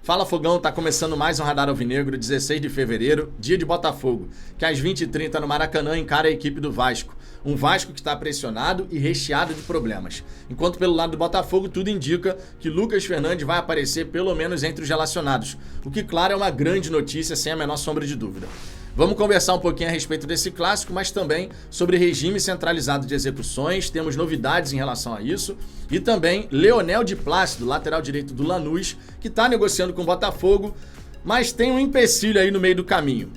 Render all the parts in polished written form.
Fala Fogão, tá começando mais um Radar Alvinegro, 16 de fevereiro, dia de Botafogo, que às 20h30 no Maracanã encara a equipe do Vasco. Um Vasco que está pressionado e recheado de problemas. Enquanto pelo lado do Botafogo tudo indica que Lucas Fernandes vai aparecer pelo menos entre os relacionados, o que claro é uma grande notícia sem a menor sombra de dúvida. Vamos conversar um pouquinho a respeito desse clássico, mas também sobre regime centralizado de execuções, temos novidades em relação a isso, e também Leonel de Plácido, lateral direito do Lanús, que está negociando com o Botafogo, mas tem um empecilho aí no meio do caminho.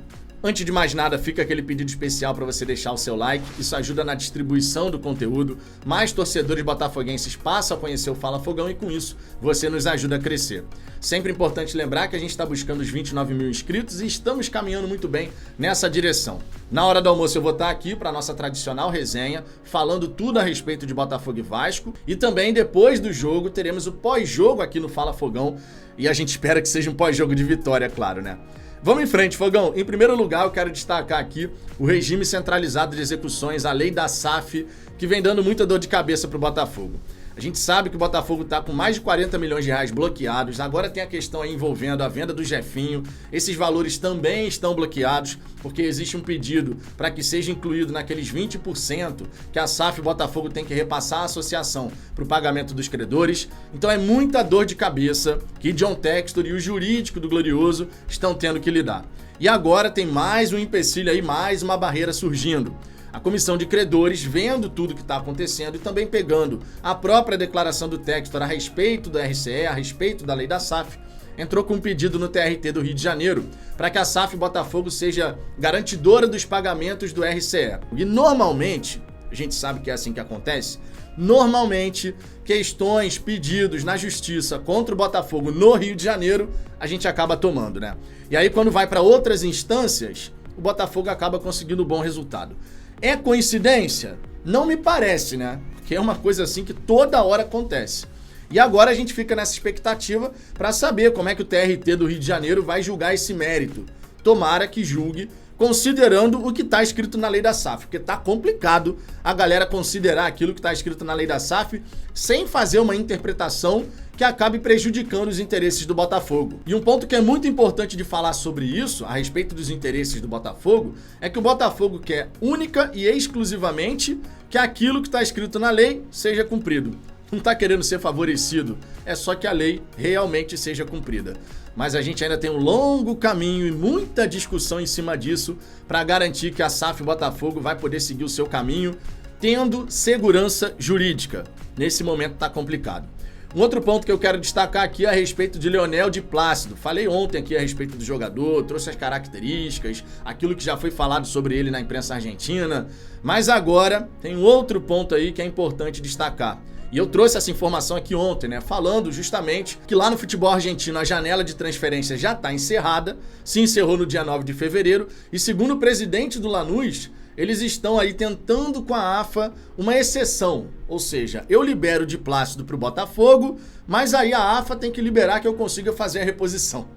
Antes de mais nada, fica aquele pedido especial para você deixar o seu like, isso ajuda na distribuição do conteúdo, mais torcedores botafoguenses passam a conhecer o Fala Fogão e com isso você nos ajuda a crescer. Sempre importante lembrar que a gente está buscando os 29 mil inscritos e estamos caminhando muito bem nessa direção. Na hora do almoço eu vou estar aqui para a nossa tradicional resenha, falando tudo a respeito de Botafogo e Vasco, e também depois do jogo teremos o pós-jogo aqui no Fala Fogão, e a gente espera que seja um pós-jogo de vitória, claro, né? Vamos em frente, Fogão. Em primeiro lugar, eu quero destacar aqui o regime centralizado de execuções, a lei da SAF, que vem dando muita dor de cabeça para o Botafogo. A gente sabe que o Botafogo está com mais de 40 milhões de reais bloqueados, agora tem a questão aí envolvendo a venda do Jefinho, esses valores também estão bloqueados, porque existe um pedido para que seja incluído naqueles 20% que a SAF Botafogo tem que repassar à associação para o pagamento dos credores. Então é muita dor de cabeça que John Textor e o jurídico do Glorioso estão tendo que lidar. E agora tem mais um empecilho aí, mais uma barreira surgindo. A comissão de credores, vendo tudo que está acontecendo e também pegando a própria declaração do Textor a respeito do RCE, a respeito da lei da SAF, entrou com um pedido no TRT do Rio de Janeiro para que a SAF Botafogo seja garantidora dos pagamentos do RCE. E normalmente, a gente sabe que é assim que acontece, normalmente questões, pedidos na justiça contra o Botafogo no Rio de Janeiro, a gente acaba tomando, né? E aí quando vai para outras instâncias, o Botafogo acaba conseguindo um bom resultado. É coincidência? Não me parece, né? Porque é uma coisa assim que toda hora acontece. E agora a gente fica nessa expectativa para saber como é que o TRT do Rio de Janeiro vai julgar esse mérito. Tomara que julgue considerando o que está escrito na lei da SAF, porque tá complicado a galera considerar aquilo que está escrito na lei da SAF sem fazer uma interpretação que acabe prejudicando os interesses do Botafogo. E um ponto que é muito importante de falar sobre isso, a respeito dos interesses do Botafogo, é que o Botafogo quer única e exclusivamente que aquilo que está escrito na lei seja cumprido. Não está querendo ser favorecido, é só que a lei realmente seja cumprida. Mas a gente ainda tem um longo caminho e muita discussão em cima disso para garantir que a SAF Botafogo vai poder seguir o seu caminho, tendo segurança jurídica. Nesse momento está complicado. Um outro ponto que eu quero destacar aqui é a respeito de Leonel de Plácido. Falei ontem aqui a respeito do jogador, trouxe as características, aquilo que já foi falado sobre ele na imprensa argentina, mas agora tem um outro ponto aí que é importante destacar. E eu trouxe essa informação aqui ontem, né? Falando justamente que lá no futebol argentino a janela de transferência já está encerrada, se encerrou no dia 9 de fevereiro, e segundo o presidente do Lanús, eles estão aí tentando com a AFA uma exceção, ou seja, eu libero de Plácido para o Botafogo, mas aí a AFA tem que liberar que eu consiga fazer a reposição.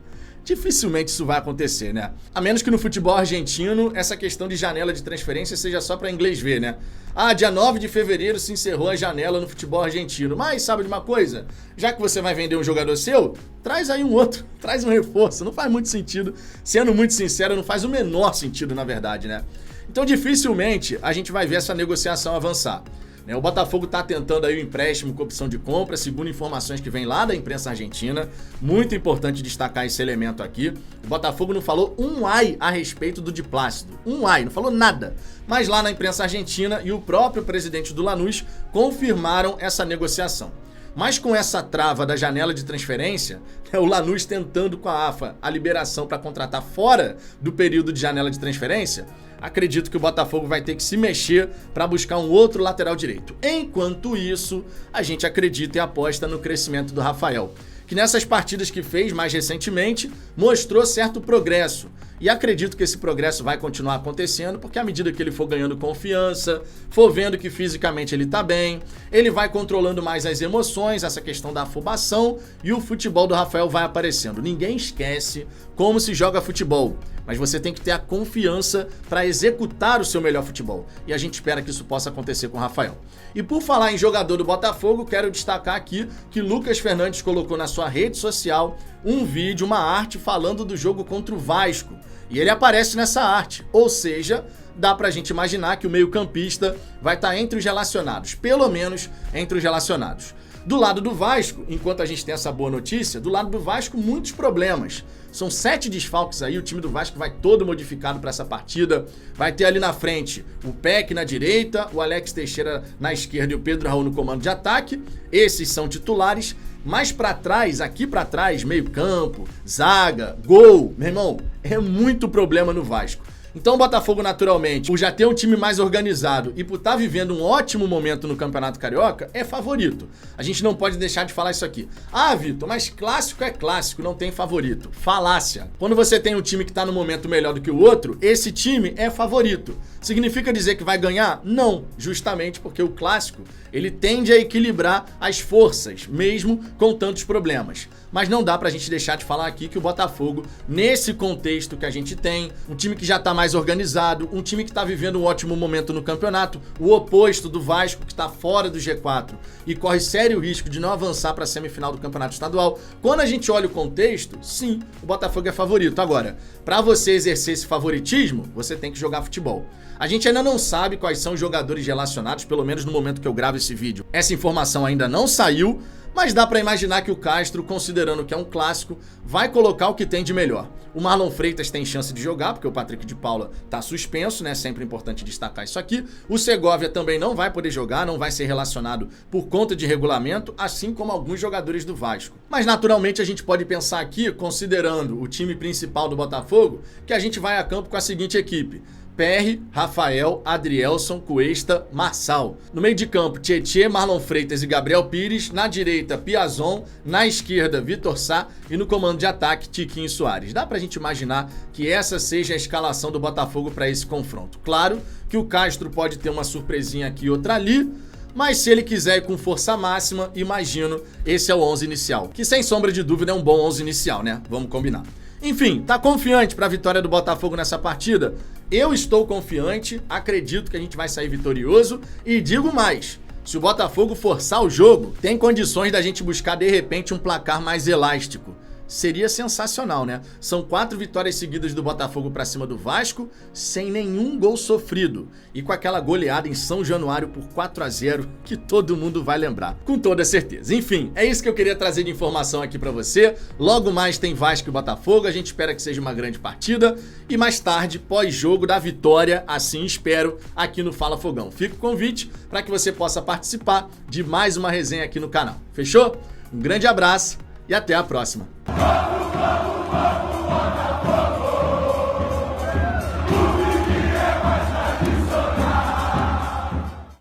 Dificilmente isso vai acontecer, né? A menos que no futebol argentino essa questão de janela de transferência seja só para inglês ver, né? Ah, dia 9 de fevereiro se encerrou a janela no futebol argentino. Mas sabe de uma coisa? Já que você vai vender um jogador seu, traz aí um outro, traz um reforço. Não faz muito sentido. Sendo muito sincero, não faz o menor sentido, na verdade, né? Então dificilmente a gente vai ver essa negociação avançar. O Botafogo está tentando aí o empréstimo com opção de compra, segundo informações que vem lá da imprensa argentina. Muito importante destacar esse elemento aqui. O Botafogo não falou um ai a respeito do de Plácido. Um ai, não falou nada. Mas lá na imprensa argentina e o próprio presidente do Lanús confirmaram essa negociação. Mas com essa trava da janela de transferência, o Lanús tentando com a AFA a liberação para contratar fora do período de janela de transferência, acredito que o Botafogo vai ter que se mexer para buscar um outro lateral direito. Enquanto isso, a gente acredita e aposta no crescimento do Rafael, que nessas partidas que fez mais recentemente mostrou certo progresso. E acredito que esse progresso vai continuar acontecendo, porque à medida que ele for ganhando confiança, for vendo que fisicamente ele tá bem, ele vai controlando mais as emoções, essa questão da afobação, e o futebol do Rafael vai aparecendo. Ninguém esquece como se joga futebol, mas você tem que ter a confiança para executar o seu melhor futebol. E a gente espera que isso possa acontecer com o Rafael. E por falar em jogador do Botafogo, quero destacar aqui que Lucas Fernandes colocou na sua rede social um vídeo, uma arte falando do jogo contra o Vasco. E ele aparece nessa arte, ou seja, dá pra gente imaginar que o meio-campista vai estar entre os relacionados, pelo menos entre os relacionados. Do lado do Vasco, enquanto a gente tem essa boa notícia, do lado do Vasco, muitos problemas. São 7 desfalques aí, o time do Vasco vai todo modificado para essa partida. Vai ter ali na frente o Peck na direita, o Alex Teixeira na esquerda e o Pedro Raul no comando de ataque. Esses são titulares. Mais para trás, aqui para trás, meio campo, zaga, gol, meu irmão, é muito problema no Vasco. Então o Botafogo, naturalmente, por já ter um time mais organizado e por estar vivendo um ótimo momento no Campeonato Carioca, é favorito. A gente não pode deixar de falar isso aqui. Ah, Vitor, mas clássico é clássico, não tem favorito. Falácia. Quando você tem um time que está no momento melhor do que o outro, esse time é favorito. Significa dizer que vai ganhar? Não, justamente porque o clássico, ele tende a equilibrar as forças, mesmo com tantos problemas. Mas não dá pra gente deixar de falar aqui que o Botafogo, nesse contexto que a gente tem, um time que já tá mais organizado, um time que tá vivendo um ótimo momento no campeonato, o oposto do Vasco, que tá fora do G4 e corre sério risco de não avançar pra semifinal do Campeonato Estadual. Quando a gente olha o contexto, sim, o Botafogo é favorito. Agora, pra você exercer esse favoritismo, você tem que jogar futebol. A gente ainda não sabe quais são os jogadores relacionados, pelo menos no momento que eu gravo esse vídeo. Essa informação ainda não saiu, mas dá pra imaginar que o Castro, considerando que é um clássico, vai colocar o que tem de melhor. O Marlon Freitas tem chance de jogar, porque o Patrick de Paula tá suspenso, né? Sempre importante destacar isso aqui. O Segovia também não vai poder jogar, não vai ser relacionado por conta de regulamento, assim como alguns jogadores do Vasco. Mas naturalmente a gente pode pensar aqui, considerando o time principal do Botafogo, que a gente vai a campo com a seguinte equipe: PR, Rafael, Adrielson, Cuesta, Marçal. No meio de campo, Tietê, Marlon Freitas e Gabriel Pires. Na direita, Piazon. Na esquerda, Vitor Sá. E no comando de ataque, Tiquinho Soares. Dá pra gente imaginar que essa seja a escalação do Botafogo para esse confronto. Claro que o Castro pode ter uma surpresinha aqui e outra ali, mas se ele quiser ir com força máxima, imagino, esse é o 11 inicial. Que sem sombra de dúvida é um bom 11 inicial, né? Vamos combinar. Enfim, tá confiante para a vitória do Botafogo nessa partida? Eu estou confiante, acredito que a gente vai sair vitorioso e digo mais: se o Botafogo forçar o jogo, tem condições da gente buscar de repente um placar mais elástico. Seria sensacional, né? São 4 vitórias seguidas do Botafogo pra cima do Vasco, sem nenhum gol sofrido. E com aquela goleada em São Januário por 4-0, que todo mundo vai lembrar, com toda certeza. Enfim, é isso que eu queria trazer de informação aqui pra você. Logo mais tem Vasco e Botafogo, a gente espera que seja uma grande partida. E mais tarde, pós-jogo da vitória, assim espero, aqui no Fala Fogão. Fica o convite para que você possa participar de mais uma resenha aqui no canal. Fechou? Um grande abraço e até a próxima.